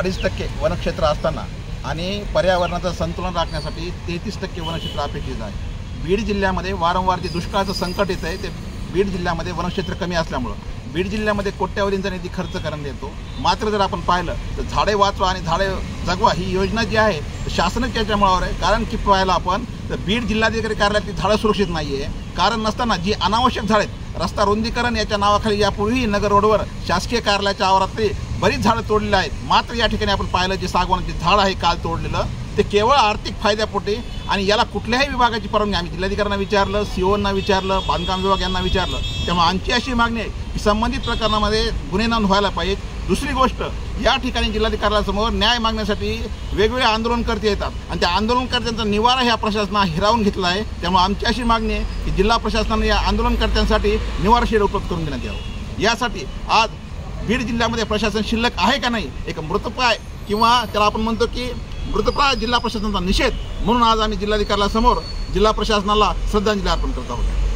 2.5% वनक्षेत्र असताना आणि पर्यावरणाचं संतुलन राखण्यासाठी 33% वनक्षेत्र अपेक्षित आहे। बीड जिल्ह्यामध्ये वारंवार जे दुष्काळाचं संकट येत आहे ते बीड जिल्ह्यामध्ये वनक्षेत्र कमी असल्यामुळं बीड जिल्ह्यामध्ये कोट्यावधींचा निधी खर्च करण्यात येतो। मात्र जर आपण पाहिलं तर झाडे वाचवा आणि झाडे जगवा ही योजना जी आहे शासनाच्या याच्या मुळावर आहे। कारण की पाहिलं आपण तर बीड जिल्हाधिकारी कार्यालयातली झाडं सुरक्षित नाही आहे। कारण नसताना जी अनावश्यक झाडे रस्ता रुंदीकरण याच्या नावाखाली यापूर्वी नगर रोडवर शासकीय कार्यालयाच्या आवारातली बरीच झाडं तोडलेली आहेत। मात्र या ठिकाणी आपण पाहिलं जे सागवानाचे झाड आहे काल तोडलेलं ते केवळ आर्थिक फायद्यापोटी आणि याला कुठल्याही विभागाची परवानगी आम्ही जिल्हाधिकाऱ्यांना विचारलं, सीओना विचारलं, बांधकाम विभाग यांना विचारलं। त्यामुळे आमची अशी मागणी आहे की संबंधित प्रकरणामध्ये गुन्हे नोंद व्हायला पाहिजे। दुसरी गोष्ट या ठिकाणी जिल्हाधिकाऱ्यासमोर न्याय मागण्यासाठी वेगवेगळे आंदोलनकर्ते येतात आणि त्या आंदोलनकर्त्यांचा निवारा ह्या प्रशासनाने हिरावून घेतला आहे। त्यामुळे आमची अशी मागणी आहे की जिल्हा प्रशासनाने या आंदोलनकर्त्यांसाठी निवारा शेड उपलब्ध करून देण्यात यावं। यासाठी आज बीड जिल्ह्यामध्ये प्रशासन शिल्लक आहे का नाही एक मृतप्राय किंवा त्याला आपण म्हणतो की मृतप्राय जिल्हा प्रशासनाचा निषेध म्हणून आज आम्ही जिल्हाधिकाऱ्यासमोर जिल्हा प्रशासनाला श्रद्धांजली अर्पण करत आहोत।